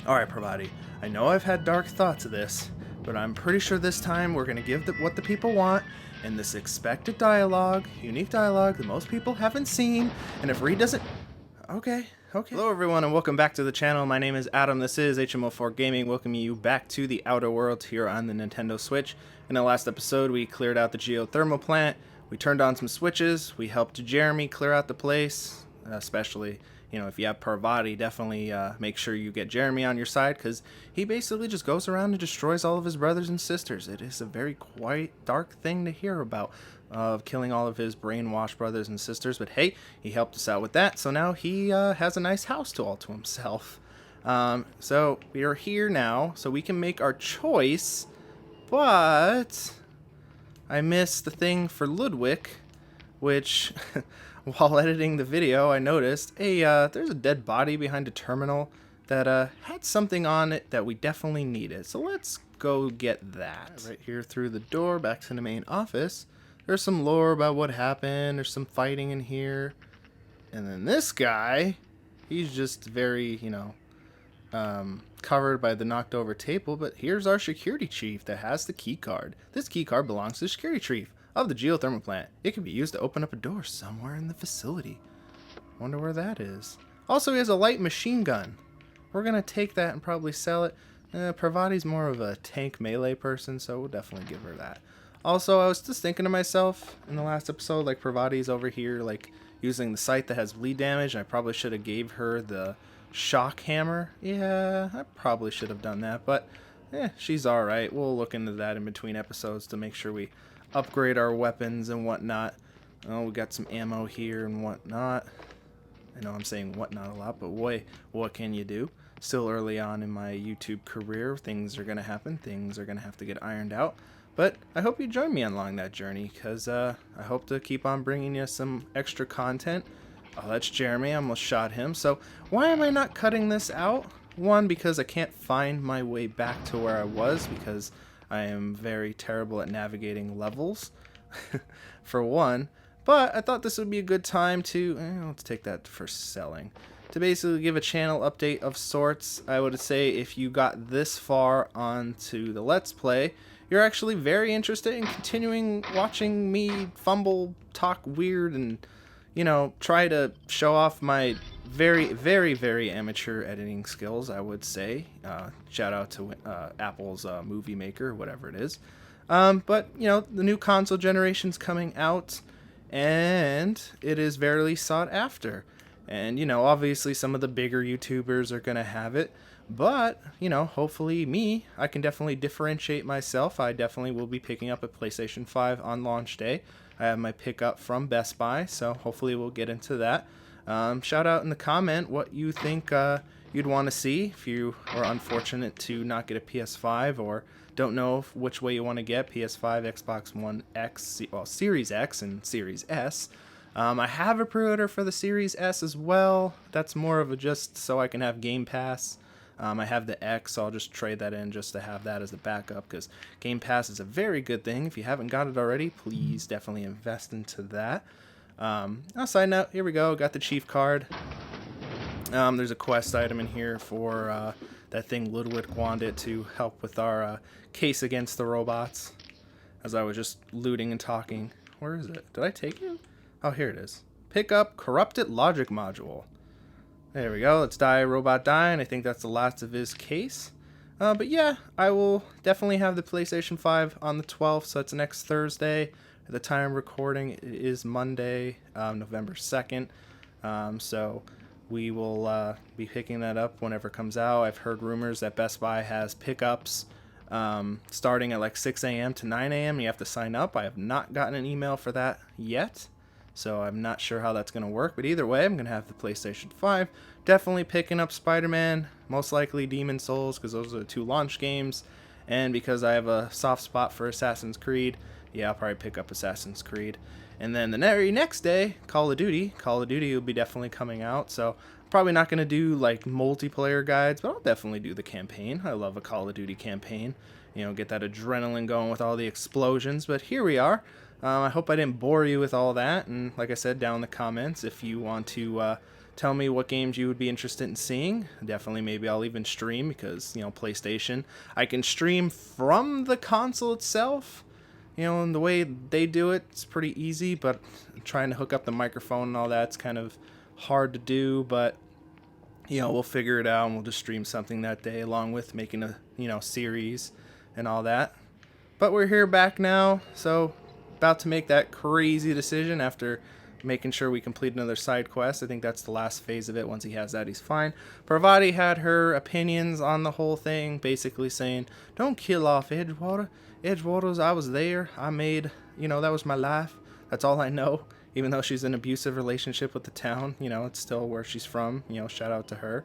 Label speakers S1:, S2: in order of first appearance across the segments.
S1: Alright, Pravati, I know I've had dark thoughts of this, but I'm pretty sure this time we're going to give what the people want in this expected dialogue, unique dialogue that most people haven't seen, and if Reed doesn't... Okay. Hello everyone and welcome back to the channel. My name is Adam, this is HMO4 Gaming, welcoming you back to the Outer World here on the Nintendo Switch. In the last episode we cleared out the geothermal plant, we turned on some switches, we helped Jeremy clear out the place, especially... You know, if you have Parvati, definitely make sure you get Jeremy on your side, because he basically just goes around and destroys all of his brothers and sisters. It is a very quite dark thing to hear about, of killing all of his brainwashed brothers and sisters. But hey, he helped us out with that, so now he has a nice house all to himself. So we are here now, so we can make our choice, but I missed the thing for Ludwig, which... While editing the video, I noticed, hey, there's a dead body behind a terminal that had something on it that we definitely needed. So let's go get that. Right here through the door, back to the main office. There's some lore about what happened. There's some fighting in here. And then this guy, he's just very, you know, covered by the knocked over table. But here's our security chief that has the key card. This key card belongs to the security chief of the geothermal plant. It can be used to open up a door somewhere in the facility. Wonder where that is. Also, he has a light machine gun. We're gonna take that and probably sell it. Parvati's more of a tank melee person, so we'll definitely give her that. Also, I was just thinking to myself in the last episode, like Parvati's over here, like using the sight that has bleed damage. I probably should have gave her the shock hammer. Yeah, I probably should have done that, but she's all right. We'll look into that in between episodes to make sure we upgrade our weapons and whatnot. Oh, we got some ammo here and whatnot. I know I'm saying whatnot a lot, but boy, what can you do? Still early on in my YouTube career, things are gonna happen, things are gonna have to get ironed out. But I hope you join me along that journey, because I hope to keep on bringing you some extra content. Oh, that's Jeremy, I almost shot him. So why am I not cutting this out? One, because I can't find my way back to where I was, because I am very terrible at navigating levels, for one. But I thought this would be a good time to, let's take that for selling, to basically give a channel update of sorts. I would say if you got this far onto the Let's Play, you're actually very interested in continuing watching me fumble, talk weird, and, you know, try to show off my very amateur editing skills, I would say. Shout out to Apple's Movie Maker, whatever it is. But, you know, the new console generation's coming out, and it is very sought after. And, you know, obviously some of the bigger YouTubers are going to have it. But, you know, hopefully me, I can definitely differentiate myself. I definitely will be picking up a PlayStation 5 on launch day. I have my pickup from Best Buy, so hopefully we'll get into that. Shout out in the comment what you think you'd want to see if you are unfortunate to not get a PS5 or don't know which way you want to get, PS5, Xbox One X, well, Series X and Series S. I have a pre-order for the Series S as well. That's more of a just so I can have Game Pass. I have the X, so I'll just trade that in just to have that as a backup, because Game Pass is a very good thing. If you haven't got it already, please definitely invest into that. Side note, here we go, got the chief card. There's a quest item in here for that thing Ludwig wanted to help with our case against the robots. As I was just looting and talking. Where is it? Did I take it? Oh, here it is. Pick up Corrupted Logic Module. There we go. Let's die, robot die, and I think that's the last of his case. But yeah, I will definitely have the PlayStation 5 on the 12th, so that's next Thursday. At the time of recording, it is Monday, November 2nd. So we will be picking that up whenever it comes out. I've heard rumors that Best Buy has pickups starting at like 6 a.m. to 9 a.m. You have to sign up. I have not gotten an email for that yet, so I'm not sure how that's going to work. But either way, I'm going to have the PlayStation 5. Definitely picking up Spider-Man, most likely Demon's Souls, because those are the two launch games. And because I have a soft spot for Assassin's Creed, yeah, I'll probably pick up Assassin's Creed. And then the very next day, Call of Duty. Call of Duty will be definitely coming out, so I'm probably not going to do like multiplayer guides, but I'll definitely do the campaign. I love a Call of Duty campaign. You know, get that adrenaline going with all the explosions. But here we are. I hope I didn't bore you with all that. And like I said, down in the comments, if you want to Tell me what games you would be interested in seeing. Definitely, maybe I'll even stream because, PlayStation. I can stream from the console itself. And the way they do it, it's pretty easy, but trying to hook up the microphone and all that's kind of hard to do, but we'll figure it out and we'll just stream something that day along with making a, series and all that. But we're here back now, so about to make that crazy decision after making sure we complete another side quest. I think that's the last phase of it. Once he has that, he's fine. Parvati had her opinions on the whole thing, basically saying, don't kill off Edgewater. Edgewater's, I was there. I made, that was my life. That's all I know. Even though she's in an abusive relationship with the town, it's still where she's from. Shout out to her.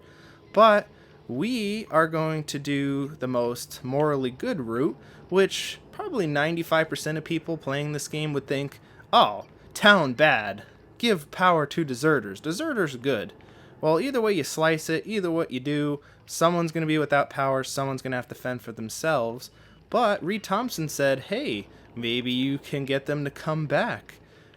S1: But we are going to do the most morally good route, which probably 95% of people playing this game would think, oh, town bad. Give power to deserters. Deserters good. Well, either way you slice it, either what you do, someone's going to be without power, someone's going to have to fend for themselves. But Reed Thompson said, hey, maybe you can get them to come back.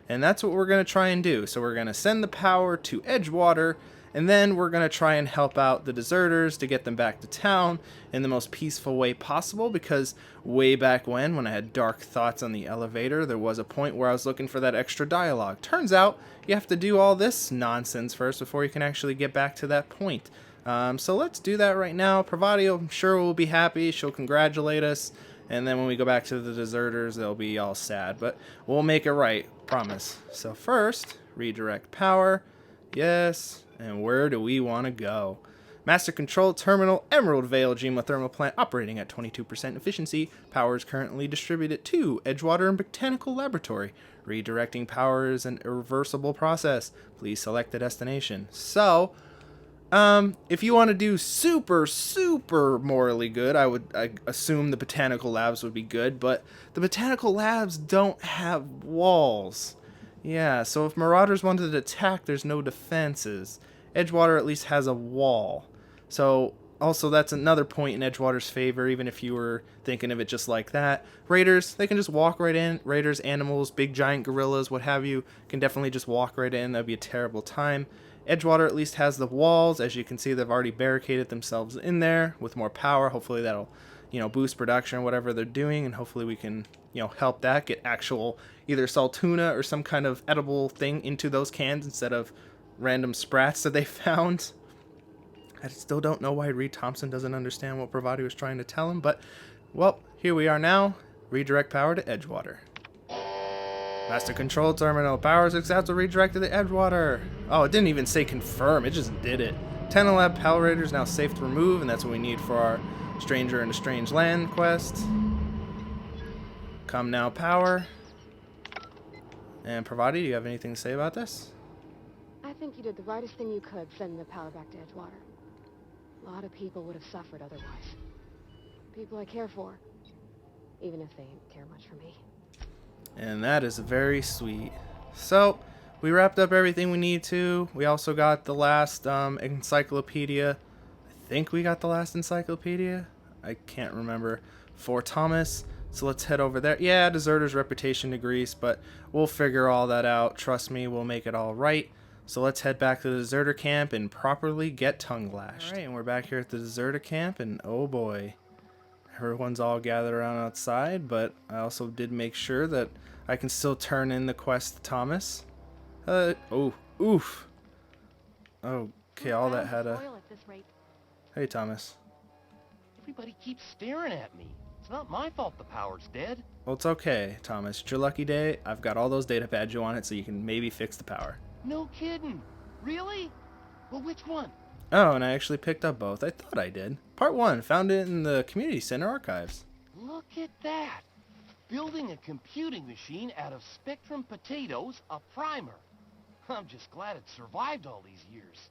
S1: And that's what we're going to try and do. So we're going to send the power to Edgewater, and then we're going to try and help out the deserters to get them back to town in the most peaceful way possible, because way back when I had dark thoughts on the elevator, there was a point where I was looking for that extra dialogue. Turns out you have to do all this nonsense first before you can actually get back to that point. So let's do that right now. Parvati, I'm sure, will be happy. She'll congratulate us. And then when we go back to the deserters, they'll be all sad. But we'll make it right. Promise. So first, redirect power. Yes. And where do we want to go? Master Control Terminal, Emerald Vale Geothermal Plant operating at 22% efficiency. Power is currently distributed to Edgewater and Botanical Laboratory. Redirecting power is an irreversible process. Please select the destination. So, if you want to do super, super morally good, I assume the Botanical Labs would be good, but the Botanical Labs don't have walls. Yeah, so if Marauders wanted to attack, there's no defenses. Edgewater at least has a wall. So, also, that's another point in Edgewater's favor, even if you were thinking of it just like that. Raiders, they can just walk right in. Raiders, animals, big giant gorillas, what have you, can definitely just walk right in. That'd be a terrible time. Edgewater at least has the walls. As you can see, they've already barricaded themselves in there with more power. Hopefully that'll, boost production or whatever they're doing, and hopefully we can, help that get actual either saltuna or some kind of edible thing into those cans instead of random sprats that they found. I still don't know why Reed Thompson doesn't understand what Parvati was trying to tell him, but, well, here we are now. Redirect power to Edgewater. Master Control Terminal. Power successful redirected to Edgewater. Oh, it didn't even say confirm. It just did it. 10 Lab Power Raiders now safe to remove, and that's what we need for our Stranger in a Strange Land quest. Come now, power. And Parvati, do you have anything to say about this?
S2: I think you did the rightest thing you could, sending the power back to Edgewater. A lot of people would have suffered otherwise. People I care for, even if they didn't care much for me.
S1: And that is very sweet. So, we wrapped up everything we need to. We also got the last encyclopedia. I think we got the last encyclopedia. I can't remember. For Thomas. So let's head over there. Yeah, Deserter's Reputation to Greece, but we'll figure all that out. Trust me, we'll make it all right. So let's head back to the Deserter Camp and properly get tongue lashed. Alright, and we're back here at the Deserter Camp, and oh boy. Everyone's all gathered around outside, but I also did make sure that I can still turn in the quest to Thomas. Oh, oof. Okay, all that had a... Hey, Thomas.
S3: Everybody keeps staring at me. It's not my fault the power's dead.
S1: Well, it's okay, Thomas. It's your lucky day. I've got all those data pads you wanted, so you can maybe fix the power.
S3: No kidding. Really? Well, which one?
S1: Oh, and I actually picked up both. I thought I did. Part 1, found it in the Community Center archives.
S3: Look at that. Building a computing machine out of Spectrum potatoes, a primer. I'm just glad it survived all these years.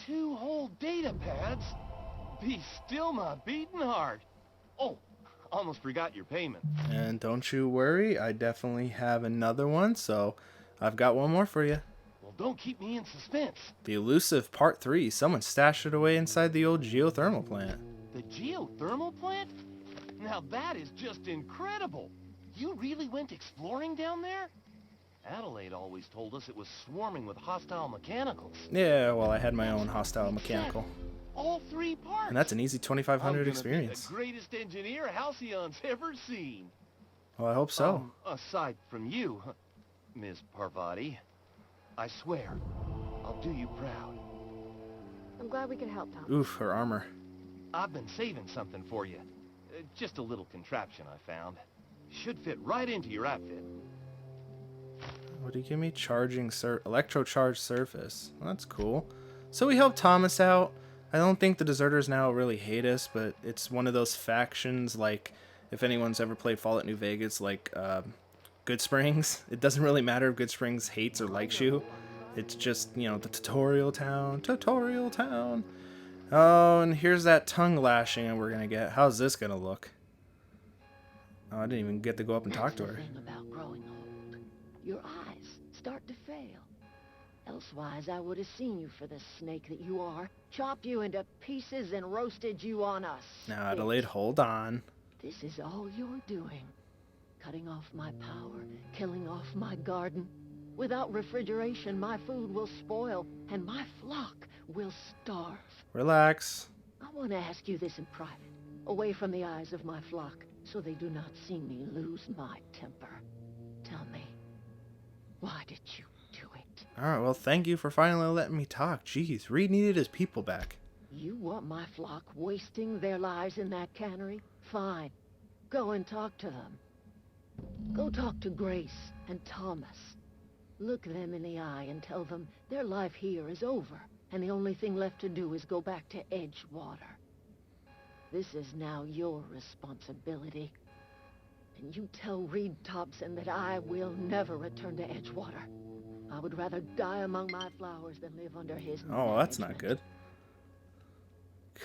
S3: 2 whole data pads? Be still my beating heart. Oh, almost forgot your payment.
S1: And don't you worry, I definitely have another one, so I've got one more for you.
S3: Well, don't keep me in suspense.
S1: The elusive Part 3. Someone stashed it away inside the old geothermal plant.
S3: The geothermal plant? Now that is just incredible. You really went exploring down there? Adelaide always told us it was swarming with hostile mechanicals.
S1: Yeah, well, I had my own hostile mechanical.
S3: All 3 parts.
S1: And that's an easy 2,500
S3: I'm
S1: experience.
S3: Be the greatest engineer Halcyon's ever seen.
S1: Well, I hope so.
S3: Aside from you, Ms. Parvati, I swear, I'll do you proud.
S2: I'm glad we could help, Tom.
S1: Oof, her armor.
S3: I've been saving something for you. Just a little contraption I found. Should fit right into your outfit.
S1: What do you give me? Electro-charged surface. Well, that's cool. So we helped Thomas out. I don't think the deserters now really hate us, but it's one of those factions, like, if anyone's ever played Fallout New Vegas, like, Good Springs. It doesn't really matter if Good Springs hates or likes you. It's just, you know, the tutorial town. Tutorial town. Oh, and here's that tongue lashing we're gonna get. How's this gonna look? Oh, I didn't even get to go up and talk to her.
S4: That's the thing about growing old. Your eyes start to fail. Elsewise, I would have seen you for the snake that you are, chopped you into pieces and roasted you on a spit.
S1: Now, Adelaide, hold on.
S4: This is all you're doing. Cutting off my power, killing off my garden. Without refrigeration, my food will spoil, and my flock will starve.
S1: Relax.
S4: I want to ask you this in private, away from the eyes of my flock, so they do not see me lose my temper. Tell me, why did you do it?
S1: Alright, well, thank you for finally letting me talk. Jeez, Reed needed his people back.
S4: You want my flock wasting their lives in that cannery? Fine. Go and talk to them. Go talk to Grace and Thomas. Look them in the eye and tell them their life here is over, and the only thing left to do is go back to Edgewater. This is now your responsibility. And you tell Reed Thompson that I will never return to Edgewater. I would rather die among my flowers than live under his
S1: Oh, that's not good.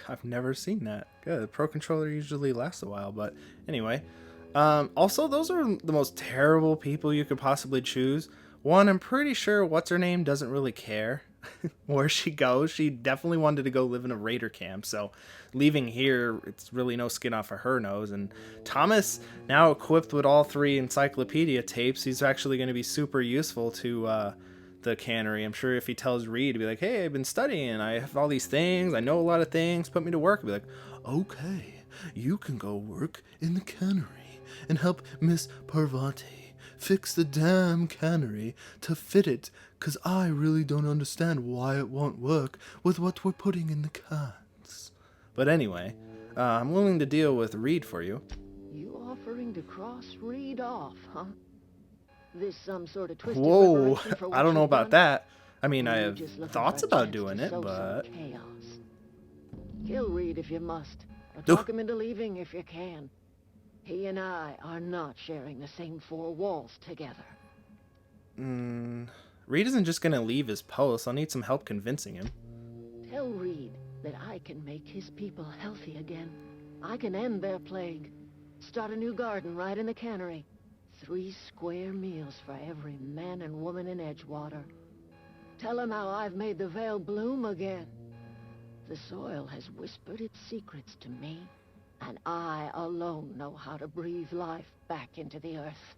S1: I've never seen that. Good. The Pro Controller usually lasts a while, but anyway. Also, those are the most terrible people you could possibly choose. One, I'm pretty sure what's-her-name doesn't really care where she goes. She definitely wanted to go live in a raider camp, so leaving here, it's really no skin off of her nose. And Thomas, now equipped with all 3 encyclopedia tapes, he's actually going to be super useful to the cannery. I'm sure if he tells Reed to be like, hey, I've been studying, I have all these things, I know a lot of things, put me to work. He'll be like, okay, you can go work in the cannery and help Miss Parvati fix the damn cannery to fit it, 'cause I really don't understand why it won't work with what we're putting in the cans. But anyway, I'm willing to deal with Reed for you.
S4: You offering to cross Reed off, huh? This some sort of twisted
S1: Whoa,
S4: preparation for what
S1: I don't know
S4: you've
S1: about
S4: done?
S1: that. I mean,
S4: Or
S1: I
S4: you
S1: have
S4: just looking
S1: thoughts
S4: for a
S1: about
S4: chance
S1: doing
S4: to
S1: it,
S4: sow some
S1: but...
S4: chaos? Kill Reed if you must, or
S1: Oof.
S4: talk him into leaving if you can. He and I are not sharing the same 4 walls together.
S1: Reed isn't just gonna leave his post. I'll need some help convincing him.
S4: Tell Reed that I can make his people healthy again. I can end their plague. Start a new garden right in the cannery. 3 square meals for every man and woman in Edgewater. Tell him how I've made the Vale bloom again. The soil has whispered its secrets to me, and I alone know how to breathe life back into the earth.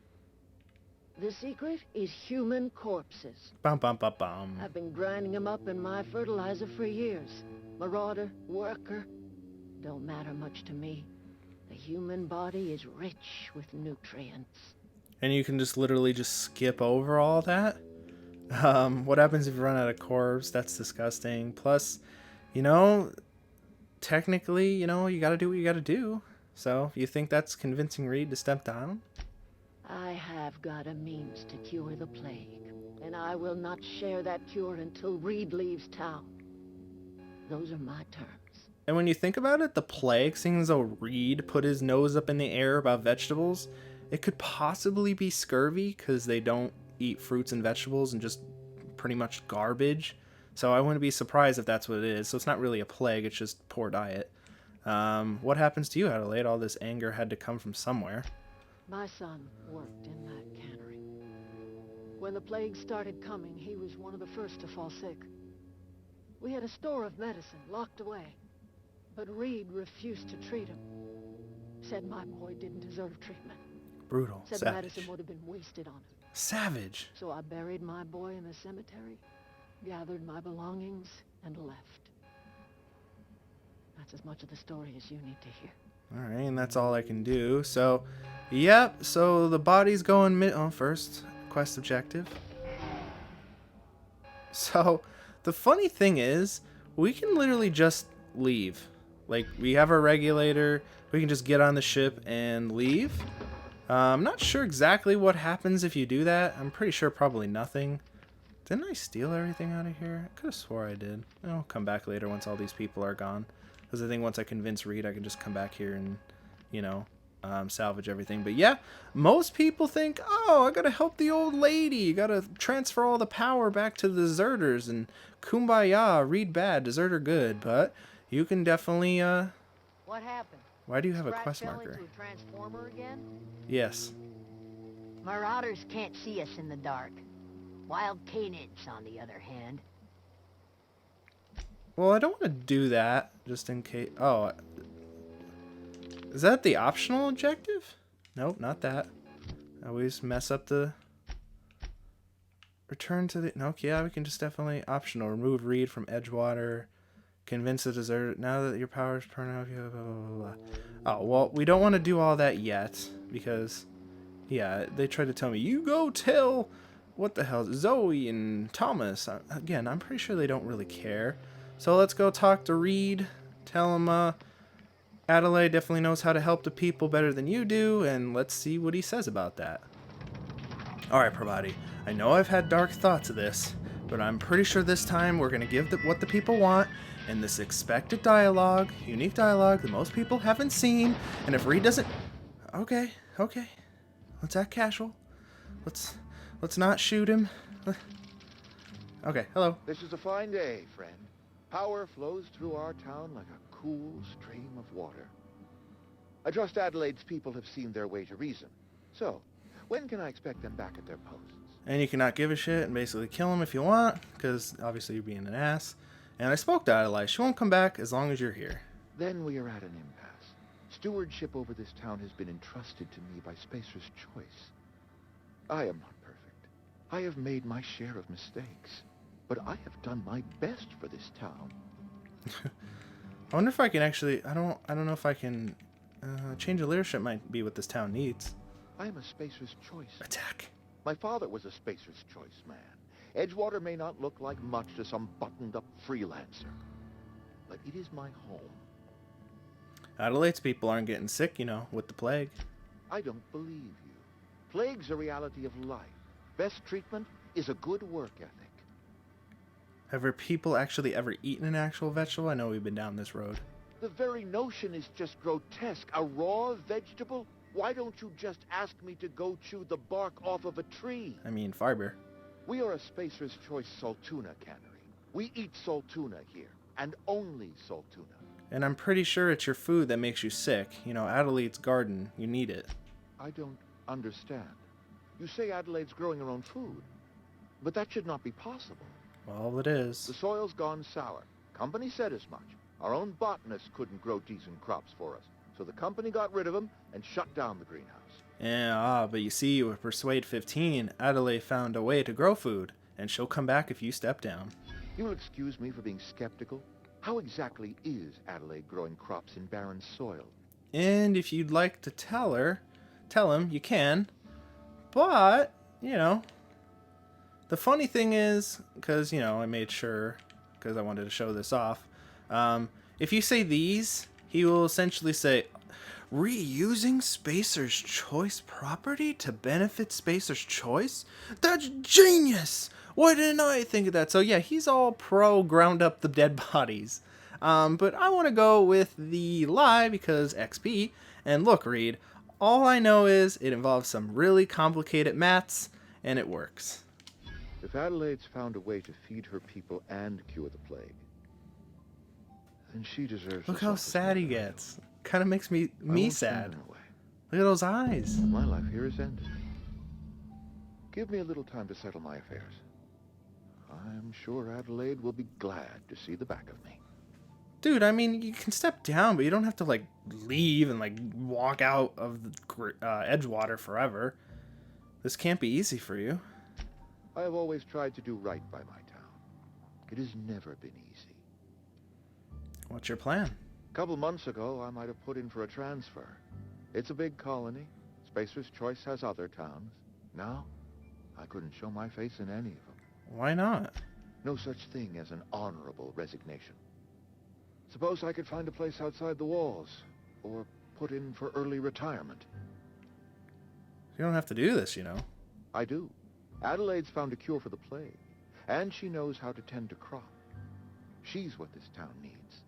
S4: The secret is human corpses.
S1: Bum, bum, bum, bum.
S4: I've been grinding them up in my fertilizer for years. Marauder, worker, don't matter much to me. The human body is rich with nutrients.
S1: And you can just literally just skip over all that? What happens if you run out of corpse? That's disgusting. Plus, you know, technically, you know, you gotta do what you gotta do. So, you think that's convincing Reed to step down?
S4: I have got a means to cure the plague, and I will not share that cure until Reed leaves town. Those are my terms.
S1: And when you think about it, the plague, seeing as though Reed put his nose up in the air about vegetables, it could possibly be scurvy, because they don't eat fruits and vegetables and just pretty much garbage. So I wouldn't be surprised if that's what it is. So it's not really a plague, it's just poor diet. What happens to you, Adelaide? All this anger had to come from somewhere.
S4: My son worked in that cannery. When the plague started coming, he was one of the first to fall sick. We had a store of medicine locked away, but Reed refused to treat him. Said my boy didn't deserve treatment.
S1: Brutal.
S4: Said the
S1: Savage.
S4: medicine would have been wasted on him.
S1: Savage.
S4: So I buried my boy in the cemetery, gathered my belongings, and left. That's as much of the story as you need to hear.
S1: Alright, and that's all I can do. So, yep, so the body's going first, quest objective. So, the funny thing is, we can literally just leave. Like, we have our regulator, we can just get on the ship and leave. I'm not sure exactly what happens if you do that. I'm pretty sure probably nothing. Didn't I steal everything out of here? I could have swore I did. I'll come back later once all these people are gone. Because I think once I convince Reed, I can just come back here and, you know, salvage everything. But yeah, most people think, oh, I gotta help the old lady. You gotta transfer all the power back to the deserters. And kumbaya, Reed bad, deserter good. But you can definitely,
S5: What happened?
S1: why do you have a
S5: Scrat
S1: quest
S5: fell
S1: marker?
S5: into a transformer again?
S1: Yes.
S5: Marauders can't see us in the dark. Wild canids, on the other hand.
S1: Well, I don't want to do that, just in case. Oh, is that the optional objective? Nope, not that. I always mess up the... Return to the... No, yeah, we can just definitely... Optional. Remove Reed from Edgewater. Convince the deserter... Now that your powers turn off... Blah, blah, blah, blah. Oh, well, we don't want to do all that yet. Because, yeah, they tried to tell me, you go tell... What the hell? Zoe and Thomas. Again, I'm pretty sure they don't really care. So let's go talk to Reed. Tell him, Adelaide definitely knows how to help the people better than you do, and let's see what he says about that. Alright, Prabhati. I know I've had dark thoughts of this, but I'm pretty sure this time we're going to give what the people want, and this expected dialogue, unique dialogue that most people haven't seen, and if Reed doesn't... Okay. Let's act casual. Let's not shoot him. Okay, hello.
S6: This is a fine day, friend. Power flows through our town like a cool stream of water. I trust Adelaide's people have seen their way to reason. So, when can I expect them back at their posts?
S1: And you cannot give a shit and basically kill him if you want, because obviously you're being an ass. And I spoke to Adelaide. She won't come back as long as you're here.
S6: Then we are at an impasse. Stewardship over this town has been entrusted to me by Spacer's choice. I am not perfect. I have made my share of mistakes. But I have done my best for this town.
S1: I wonder if I can actually... I don't know if I can... change of leadership might be what this town needs.
S6: I am a Spacer's choice.
S1: Attack.
S6: My father was a Spacer's choice man. Edgewater may not look like much to some buttoned-up freelancer. But it is my home.
S1: Adelaide's people aren't getting sick, you know, with the plague.
S6: I don't believe you. Plague's a reality of life. Best treatment is a good work ethic.
S1: Have our people actually ever eaten an actual vegetable? I know we've been down this road.
S6: The very notion is just grotesque. A raw vegetable? Why don't you just ask me to go chew the bark off of a tree?
S1: I mean, fiber.
S6: We are a Spacer's Choice Saltuna cannery. We eat saltuna here, and only saltuna.
S1: And I'm pretty sure it's your food that makes you sick. You know, Adelaide's garden. You need it.
S6: I don't understand. You say Adelaide's growing her own food, but that should not be possible.
S1: Well, it is.
S6: The soil's gone sour. Company said as much. Our own botanists couldn't grow decent crops for us, so the company got rid of them and shut down the greenhouse.
S1: Yeah, but you see, with Persuade 15, Adelaide found a way to grow food, and she'll come back if you step down.
S6: You'll excuse me for being skeptical. How exactly is Adelaide growing crops in barren soil?
S1: And if you'd like to tell him, you can. But, you know, the funny thing is, because, you know, I made sure, because I wanted to show this off, if you say these, he will essentially say, reusing Spacer's Choice property to benefit Spacer's Choice? That's genius! Why didn't I think of that? So yeah, he's all pro ground up the dead bodies. But I want to go with the lie because XP. And look, Reed, all I know is it involves some really complicated maths, and it works.
S6: If Adelaide's found a way to feed her people and cure the plague, then she deserves.
S1: Look how sad he gets. Kind of makes me sad.
S6: Way.
S1: Look at those eyes.
S6: My life here is ended. Give me a little time to settle my affairs. I'm sure Adelaide will be glad to see the back of me.
S1: Dude, I mean, you can step down, but you don't have to, like, leave and, like, walk out of the Edgewater forever. This can't be easy for you.
S6: I have always tried to do right by my town. It has never been easy.
S1: What's your plan?
S6: A couple months ago, I might have put in for a transfer. It's a big colony. Spacer's Choice has other towns. Now, I couldn't show my face in any of them.
S1: Why not?
S6: No such thing as an honorable resignation. Suppose I could find a place outside the walls, or put in for early retirement.
S1: You don't have to do this, you know.
S6: I do. Adelaide's found a cure for the plague, and she knows how to tend to crop. She's what this town needs.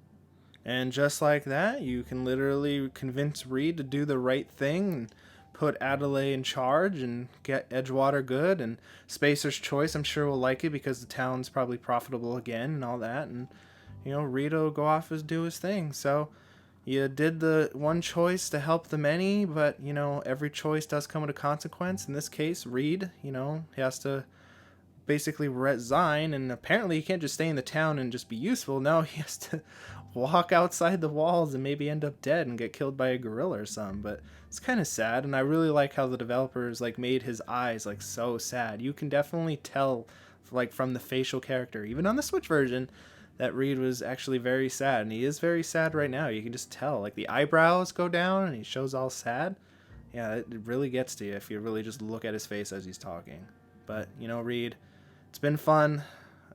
S1: And just like that, you can literally convince Reed to do the right thing and put Adelaide in charge and get Edgewater good. And Spacer's Choice, I'm sure, will like it because the town's probably profitable again and all that. And, you know, Reed will go off and do his thing. So you did the one choice to help the many, but, you know, every choice does come with a consequence. In this case, Reed, you know, he has to basically resign, and apparently he can't just stay in the town and just be useful. No, he has to walk outside the walls and maybe end up dead and get killed by a gorilla or something. But it's kind of sad, and I really like how the developers like made his eyes like so sad. You can definitely tell, like, from the facial character, even on the Switch version, that Reed was actually very sad, and he is very sad right now. You can just tell, like, the eyebrows go down and he shows all sad. Yeah, it really gets to you if you really just look at his face as he's talking. But, you know, Reed, it's been fun.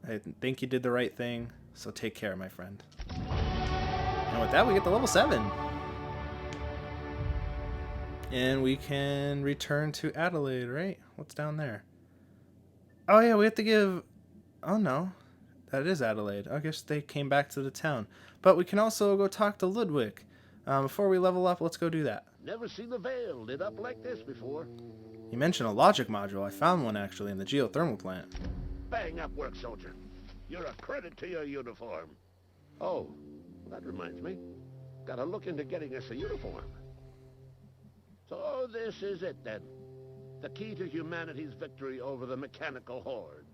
S1: I think you did the right thing, so take care, my friend. And with that, we get to level 7. And we can return to Adelaide, right? What's down there? Oh, yeah, we have to give... Oh, no. That is Adelaide. I guess they came back to the town. But we can also go talk to Ludwig. Before we level up, let's go do that.
S7: Never seen the Veil lit up like this before.
S1: You mentioned a logic module. I found one, actually, in the geothermal plant.
S7: Bang up work, soldier. You're a credit to your uniform. Oh, that reminds me. Gotta look into getting us a uniform. So this is it, then. The key to humanity's victory over the mechanical hordes.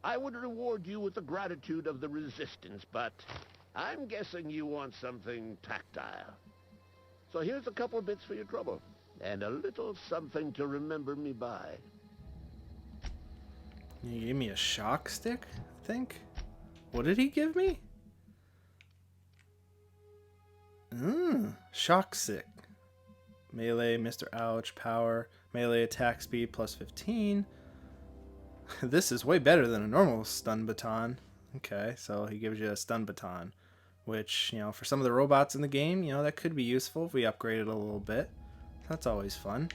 S7: I would reward you with the gratitude of the Resistance, but I'm guessing you want something tactile. So here's a couple bits for your trouble, and a little something to remember me by.
S1: He gave me a shock stick, I think? What did he give me? Shock stick. Melee, Mr. Ouch, power, melee attack speed plus 15. This is way better than a normal stun baton. Okay, so he gives you a stun baton, which, you know, for some of the robots in the game, you know, that could be useful if we upgrade it a little bit. That's always fun.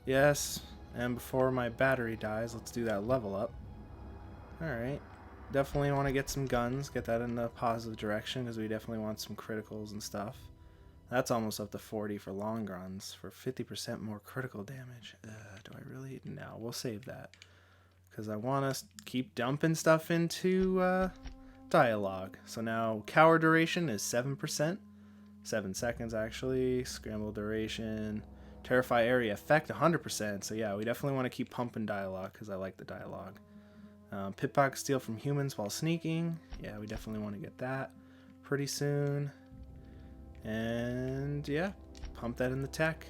S1: Yes, and before my battery dies, let's do that level up. Alright, definitely want to get some guns, get that in the positive direction, because we definitely want some criticals and stuff. That's almost up to 40 for long guns, for 50% more critical damage. Do I really? No, we'll save that. Because I want to keep dumping stuff into dialogue. So now, cower duration is 7%. 7 seconds, actually. Scramble duration. Terrify area effect, 100%. So yeah, we definitely want to keep pumping dialogue, because I like the dialogue. Pitbox steal from humans while sneaking. Yeah, we definitely want to get that pretty soon. And yeah, pump that in the tech.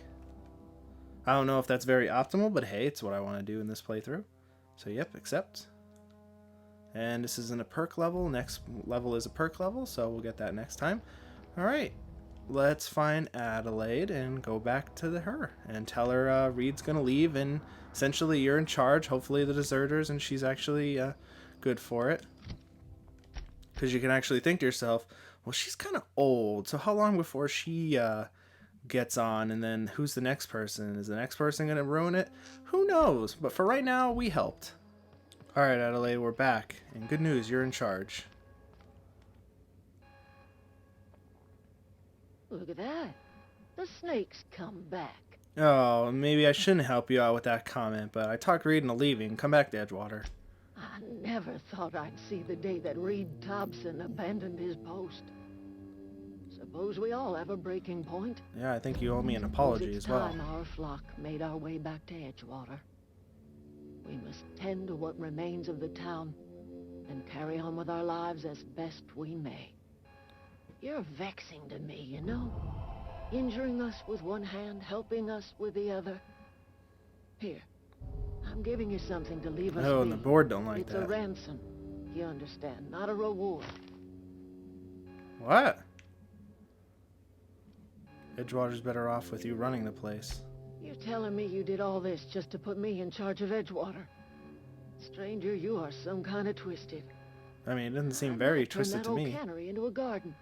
S1: I don't know if that's very optimal, but hey, it's what I want to do in this playthrough. So yep, accept. And this isn't a perk level. Next level is a perk level, so we'll get that next time. Alright, let's find Adelaide and go back to her and tell her Reed's gonna leave and essentially you're in charge, hopefully the deserters, and she's actually good for it. Because you can actually think to yourself, well, she's kind of old, so how long before she gets on, and then who's the next person? Is the next person going to ruin it? Who knows? But for right now, we helped. Alright, Adelaide, we're back. And good news, you're in charge.
S4: Look at that. The snake's come back.
S1: Oh, maybe I shouldn't help you out with that comment, but I talked Reed into leaving. Come back to Edgewater.
S4: I never thought I'd see the day that Reed Thompson abandoned his post. Suppose we all have a breaking point.
S1: Yeah, I think you owe me an apology as well.
S4: It's time our flock made our way back to Edgewater. We must tend to what remains of the town and carry on with our lives as best we may. You're vexing to me, you know? Injuring us with one hand, helping us with the other. Here. I'm giving you something to leave us
S1: Oh, and the
S4: be.
S1: board don't like
S4: It's
S1: that.
S4: a ransom. You understand? Not a reward.
S1: What? Edgewater's better off with you running the place.
S4: You're telling me you did all this just to put me in charge of Edgewater? Stranger, you are some kind of twisted.
S1: I mean, it doesn't seem
S4: I
S1: very
S4: might turn
S1: twisted
S4: that
S1: to
S4: old
S1: me.
S4: cannery into a garden.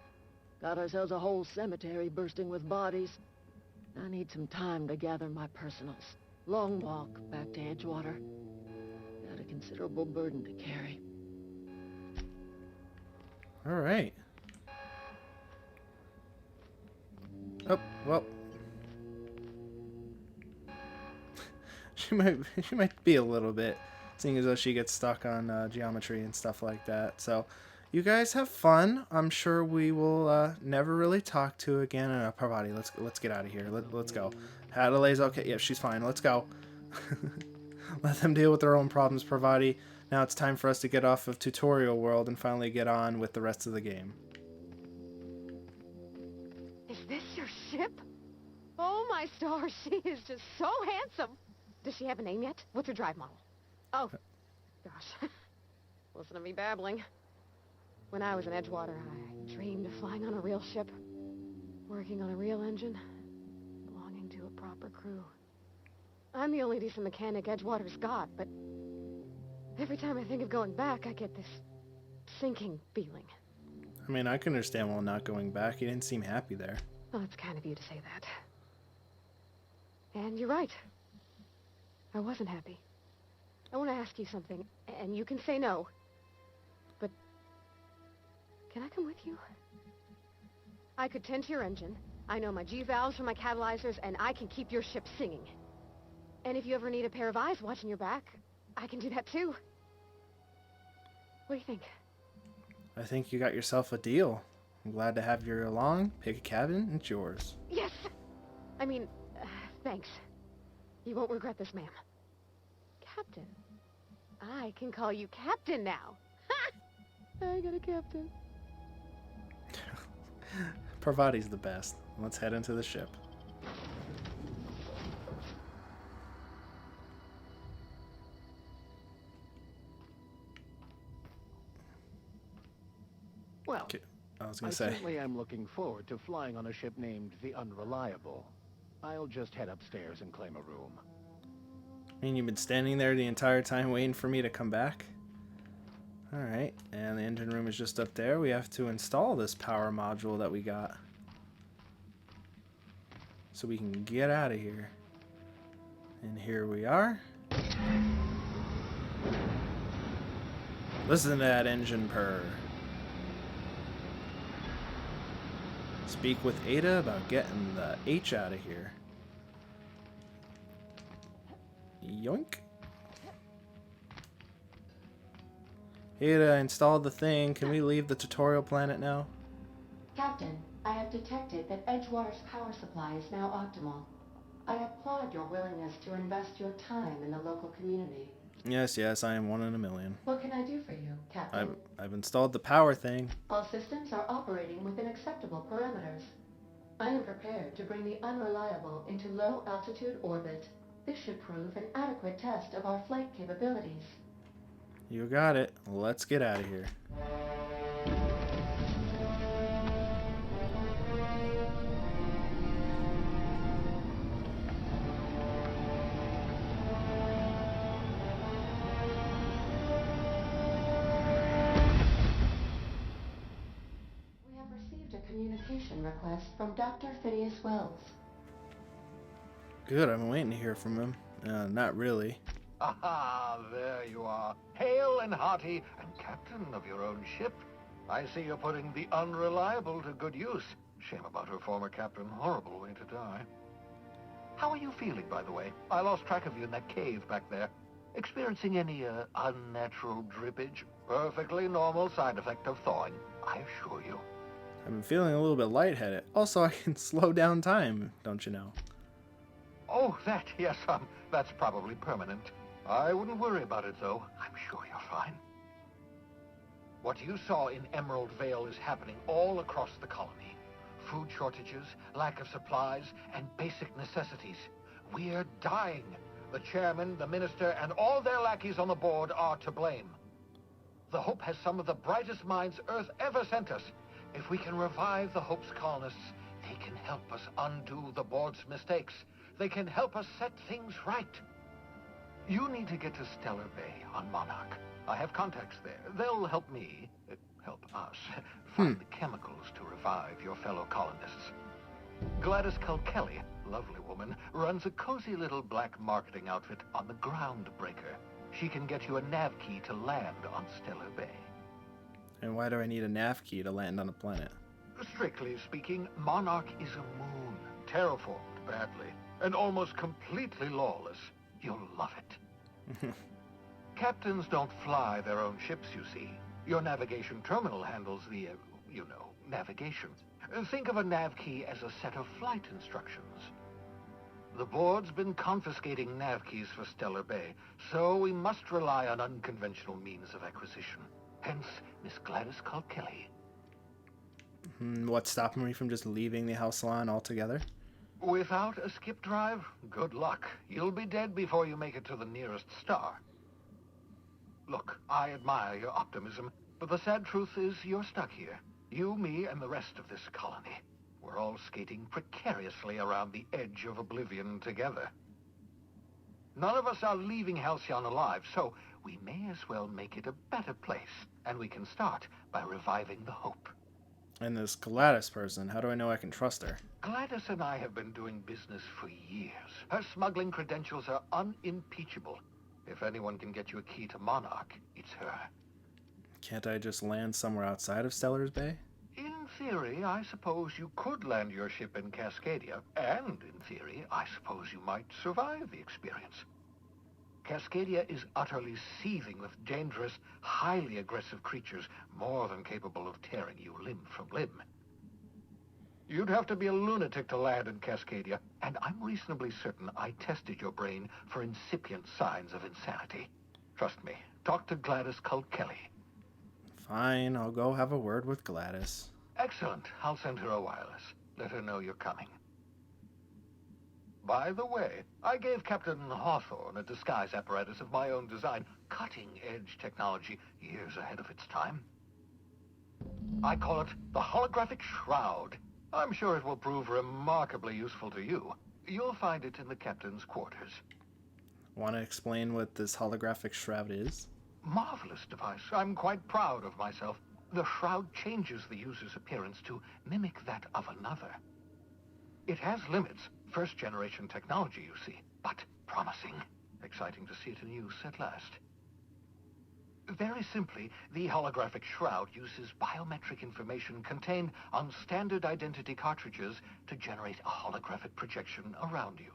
S4: Got ourselves a whole cemetery bursting with bodies. I need some time to gather my personals. Long walk back to Edgewater. Got a considerable burden to carry.
S1: All right. Oh, well. She might be a little bit, seeing as though she gets stuck on geometry and stuff like that. So, you guys have fun. I'm sure we will never really talk to again. Parvati, let's get out of here. Let's go. Adelaide's okay. Yeah, she's fine. Let's go. Let them deal with their own problems, Parvati. Now it's time for us to get off of tutorial world and finally get on with the rest of the game.
S2: Is this your ship? Oh, my stars, she is just so handsome. Does she have a name yet? What's her drive model? Oh, gosh. Listen to me babbling. When I was in Edgewater, I dreamed of flying on a real ship, working on a real engine, belonging to a proper crew. I'm the only decent mechanic Edgewater's got, but every time I think of going back, I get this sinking feeling.
S1: I mean, I can understand why not going back. You didn't seem happy there.
S2: Well, it's kind of you to say that. And you're right. I wasn't happy. I want to ask you something, and you can say no. But can I come with you? I could tend to your engine. I know my G-valves from my catalyzers, and I can keep your ship singing. And if you ever need a pair of eyes watching your back, I can do that too. What do you think?
S1: I think you got yourself a deal. I'm glad to have you along. Pick a cabin, it's yours.
S2: Yes! I mean, thanks. You won't regret this, ma'am. Captain. I can call you Captain now. Ha! I got a captain.
S1: Parvati's the best. Let's head into the ship.
S3: Well,
S1: Okay. I was
S3: I
S1: going to say.
S3: certainly am looking forward to flying on a ship named the Unreliable. I'll just head upstairs and claim a room.
S1: I mean, you've been standing there the entire time waiting for me to come back? Alright, and the engine room is just up there. We have to install this power module that we got, so we can get out of here. And here we are. Listen to that engine purr. Speak with Ada about getting the H out of here. Yoink. Ada installed the thing. Can we leave the tutorial planet now?
S8: Captain, I have detected that Edgewater's power supply is now optimal. I applaud your willingness to invest your time in the local community.
S1: Yes, I am one in a million.
S8: What can I do for you, Captain?
S1: I've installed the power thing.
S8: All systems are operating within acceptable parameters. I am prepared to bring the Unreliable into low-altitude orbit. This should prove an adequate test of our flight capabilities.
S1: You got it. Let's get out of here.
S8: We have received a communication request from Dr. Phineas Wells.
S1: Good, I've been waiting to hear from him. Not really.
S9: Aha, there you are. Hale and hearty, and captain of your own ship. I see you're putting the Unreliable to good use. Shame about her former captain. Horrible way to die. How are you feeling, by the way? I lost track of you in that cave back there. Experiencing any, unnatural drippage? Perfectly normal side effect of thawing, I assure you.
S1: I've been feeling a little bit lightheaded. Also, I can slow down time, don't you know?
S9: Oh, yes, that's probably permanent. I wouldn't worry about it, though. I'm sure you're fine. What you saw in Emerald Vale is happening all across the colony. Food shortages, lack of supplies, and basic necessities. We're dying. The chairman, the minister, and all their lackeys on the board are to blame. The Hope has some of the brightest minds Earth ever sent us. If we can revive the Hope's colonists, they can help us undo the board's mistakes. They can help us set things right. You need to get to Stellar Bay on Monarch. I have contacts there. They'll help me, help us, find the chemicals to revive your fellow colonists. Gladys Culkelly, lovely woman, runs a cozy little black marketing outfit on the Groundbreaker. She can get you a nav key to land on Stellar Bay.
S1: And why do I need a nav key to land on a planet?
S9: Strictly speaking, Monarch is a moon, terraformed badly, and almost completely lawless. You'll love it. Captains don't fly their own ships, you see. Your navigation terminal handles the, navigation. Think of a nav key as a set of flight instructions. The board's been confiscating nav keys for Stellar Bay, so we must rely on unconventional means of acquisition. Hence, Miss Gladys Culkelly.
S1: What's stopping me from just leaving the house salon altogether?
S9: Without a skip drive, good luck. You'll be dead before you make it to the nearest star. Look, I admire your optimism, but the sad truth is you're stuck here. You, me, and the rest of this colony. We're all skating precariously around the edge of oblivion together. None of us are leaving Halcyon alive, so we may as well make it a better place, and we can start by reviving the Hope.
S1: And this Gladys person, how do I know I can trust her?
S9: Gladys and I have been doing business for years. Her smuggling credentials are unimpeachable. If anyone can get you a key to Monarch, it's her.
S1: Can't I just land somewhere outside of Stellar's Bay?
S9: In theory, I suppose you could land your ship in Cascadia, and in theory, I suppose you might survive the experience. Cascadia is utterly seething with dangerous, highly aggressive creatures, more than capable of tearing you limb from limb. You'd have to be a lunatic to land in Cascadia, and I'm reasonably certain I tested your brain for incipient signs of insanity. Trust me, talk to Gladys Culkelly.
S1: Fine, I'll go have a word with Gladys.
S9: Excellent. I'll send her a wireless. Let her know you're coming. By the way, I gave Captain Hawthorne a disguise apparatus of my own design, cutting-edge technology, years ahead of its time. I call it the holographic shroud. I'm sure it will prove remarkably useful to you. You'll find it in the captain's quarters.
S1: Want to explain what this holographic shroud is?
S9: Marvelous device. I'm quite proud of myself. The shroud changes the user's appearance to mimic that of another. It has limits. First-generation technology, you see, but promising. Exciting to see it in use at last. Very simply, the holographic shroud uses biometric information contained on standard identity cartridges to generate a holographic projection around you.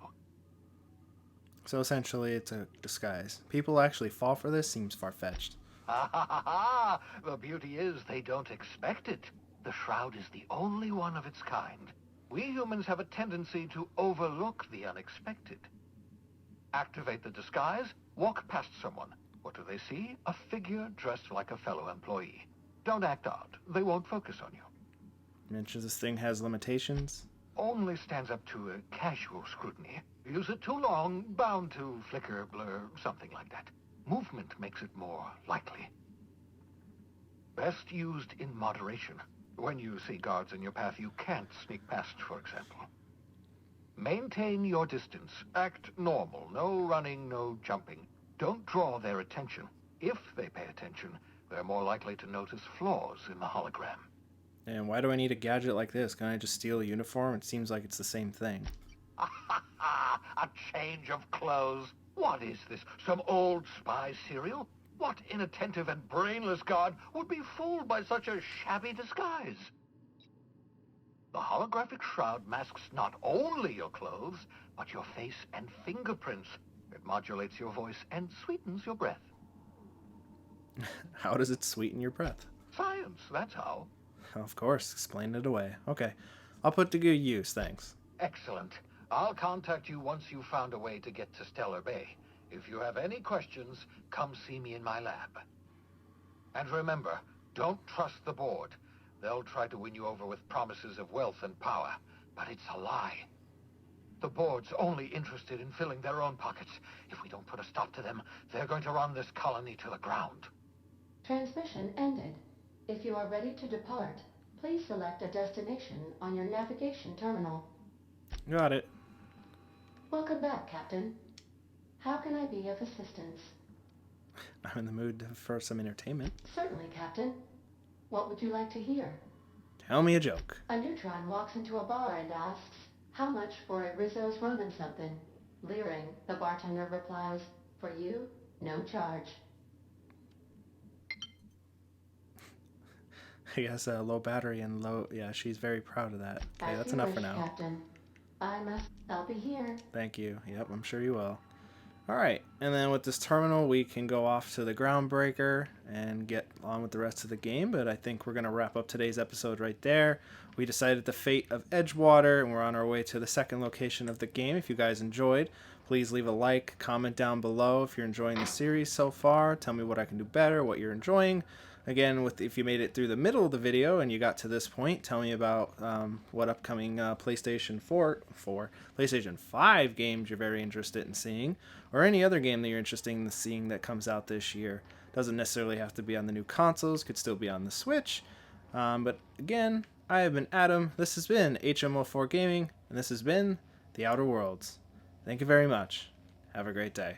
S1: So essentially, it's a disguise. People actually fall for this seems far-fetched.
S9: Ha ha ha ha! The beauty is they don't expect it. The shroud is the only one of its kind. We humans have a tendency to overlook the unexpected. Activate the disguise, walk past someone. What do they see? A figure dressed like a fellow employee. Don't act out. They won't focus on you.
S1: Mentions this thing has limitations.
S9: Only stands up to a casual scrutiny. Use it too long, bound to flicker, blur, something like that. Movement makes it more likely. Best used in moderation. When you see guards in your path you can't sneak past, for example. Maintain your distance. Act normal. No running, no jumping. Don't draw their attention. If they pay attention, they're more likely to notice flaws in the hologram.
S1: And why do I need a gadget like this? Can I just steal a uniform? It seems like it's the same thing.
S9: A change of clothes. What is this? Some old spy serial? What inattentive and brainless guard would be fooled by such a shabby disguise? The holographic shroud masks not only your clothes, but your face and fingerprints. It modulates your voice and sweetens your breath.
S1: How does it sweeten your breath?
S9: Science, that's how.
S1: Of course, explain it away. Okay, I'll put to good use, thanks.
S9: Excellent. I'll contact you once you've found a way to get to Stellar Bay. If you have any questions, come see me in my lab. And remember, don't trust the board. They'll try to win you over with promises of wealth and power, but it's a lie. The board's only interested in filling their own pockets. If we don't put a stop to them, they're going to run this colony to the ground.
S8: Transmission ended. If you are ready to depart, please select a destination on your navigation terminal.
S1: Got it.
S8: Welcome back, Captain. How can I be of assistance?
S1: I'm in the mood for some entertainment.
S8: Certainly, Captain. What would you like to hear?
S1: Tell me a joke.
S8: A neutron walks into a bar and asks, "How much for a Rizzo's rum and something?" Leering, the bartender replies, "For you, no charge."
S1: I guess low battery and low... Yeah, she's very proud of that. Okay,
S8: As
S1: that's
S8: you
S1: enough
S8: wish,
S1: for now.
S8: Captain. I'll be here.
S1: Thank you. Yep, I'm sure you will. Alright, and then with this terminal, we can go off to the groundbreaker and get on with the rest of the game, but I think we're going to wrap up today's episode right there. We decided the fate of Edgewater, and we're on our way to the second location of the game. If you guys enjoyed, please leave a like, comment down below if you're enjoying the series so far. Tell me what I can do better, what you're enjoying. Again, if you made it through the middle of the video and you got to this point, tell me about what upcoming PlayStation 5 games you're very interested in seeing, or any other game that you're interested in seeing that comes out this year. Doesn't necessarily have to be on the new consoles, could still be on the Switch. But again, I have been Adam, this has been HMO4 Gaming, and this has been The Outer Worlds. Thank you very much. Have a great day.